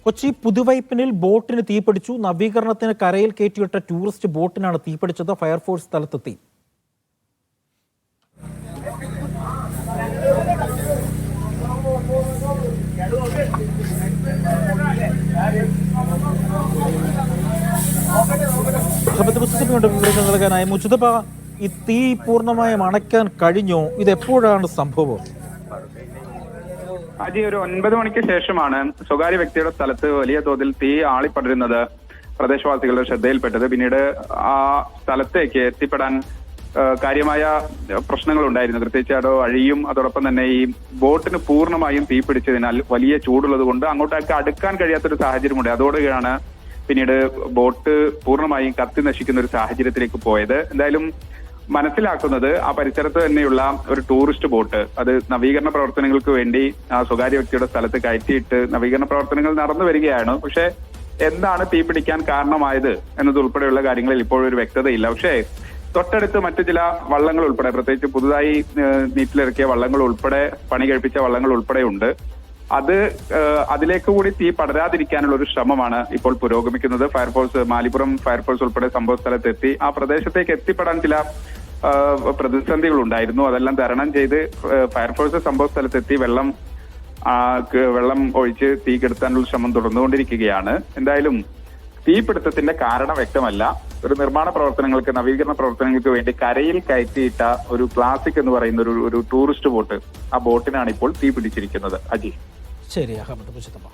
കൊച്ചി പുതുവൈപ്പിനിൽ ബോട്ടിന് തീപിടിച്ചു. നവീകരണത്തിന് കരയിൽ കയറ്റിവിട്ട ടൂറിസ്റ്റ് ബോട്ടിനാണ് തീപിടിച്ചത്. ഫയർഫോഴ്സ് സ്ഥലത്തെത്തി. വിവരങ്ങൾ നൽകാനായി മുസ്തഫ, ഈ തീ പൂർണ്ണമായും അണയ്ക്കാൻ കഴിഞ്ഞോ? ഇതെപ്പോഴാണ് സംഭവം? അജി, ഒരു 9 മണിക്ക് ശേഷമാണ് സ്വകാര്യ വ്യക്തിയുടെ സ്ഥലത്ത് വലിയ തോതിൽ തീ ആളിപ്പടരുന്നത് പ്രദേശവാസികളുടെ ശ്രദ്ധയിൽപ്പെട്ടത്. പിന്നീട് ആ സ്ഥലത്തേക്ക് എത്തിപ്പെടാൻ കാര്യമായ പ്രശ്നങ്ങൾ ഉണ്ടായിരുന്നു. പ്രത്യേകിച്ച് അത് അഴിയും അതോടൊപ്പം തന്നെ ഈ ബോട്ടിന് പൂർണ്ണമായും തീ പിടിച്ചതിനാൽ വലിയ ചൂടുള്ളത് കൊണ്ട് അങ്ങോട്ടേക്ക് അടുക്കാൻ കഴിയാത്തൊരു സാഹചര്യമുണ്ട്. അതോടെയാണ് പിന്നീട് ബോട്ട് പൂർണ്ണമായും കത്തി നശിക്കുന്ന ഒരു സാഹചര്യത്തിലേക്ക് പോയത്. എന്തായാലും മനസ്സിലാക്കുന്നത് ആ പരിസരത്ത് തന്നെയുള്ള ഒരു ടൂറിസ്റ്റ് ബോട്ട് അത് നവീകരണ പ്രവർത്തനങ്ങൾക്ക് വേണ്ടി ആ സ്വകാര്യ വ്യക്തിയുടെ സ്ഥലത്ത് കയറ്റിയിട്ട് നവീകരണ പ്രവർത്തനങ്ങൾ നടന്നു വരികയാണ്. പക്ഷെ എന്താണ് തീ പിടിക്കാൻ കാരണമായത് എന്നതുൾപ്പെടെയുള്ള കാര്യങ്ങളിൽ ഇപ്പോഴൊരു വ്യക്തതയില്ല. പക്ഷേ തൊട്ടടുത്ത് മറ്റു ചില വള്ളങ്ങൾ ഉൾപ്പെടെ, പ്രത്യേകിച്ച് പുതുതായി നീറ്റിലിറക്കിയ വള്ളങ്ങൾ ഉൾപ്പെടെ, പണി കഴിപ്പിച്ച വള്ളങ്ങൾ ഉൾപ്പെടെ ഉണ്ട്. അതിലേക്ക് കൂടി തീ പടരാതിരിക്കാനുള്ള ഒരു ശ്രമമാണ് ഇപ്പോൾ പുരോഗമിക്കുന്നത്. ഫയർഫോഴ്സ്, മാലിപ്പുറം ഫയർഫോഴ്സ് ഉൾപ്പെടെ സംഭവ സ്ഥലത്തെത്തി. ആ പ്രദേശത്തേക്ക് എത്തിപ്പെടാൻ ചില പ്രതിസന്ധികൾ ഉണ്ടായിരുന്നു. അതെല്ലാം തരണം ചെയ്ത് ഫയർഫോഴ്സ് സംഭവ സ്ഥലത്തെത്തി വെള്ളം ഒഴിച്ച് തീ കെടുത്താനുള്ള ശ്രമം തുടർന്നുകൊണ്ടിരിക്കുകയാണ്. എന്തായാലും തീപിടുത്തത്തിന്റെ കാരണം വ്യക്തമല്ല. ഒരു നിർമ്മാണ പ്രവർത്തനങ്ങൾക്ക്, നവീകരണ പ്രവർത്തനങ്ങൾക്ക് വേണ്ടി കരയിൽ കയറ്റിയിട്ട ഒരു ക്ലാസിക് എന്ന് പറയുന്ന ഒരു ടൂറിസ്റ്റ് ബോട്ട്, ആ ബോട്ടിനാണ് ഇപ്പോൾ തീ പിടിച്ചിരിക്കുന്നത്. അജി, ശരി അഹമ്മദ് മുസ്തഫ.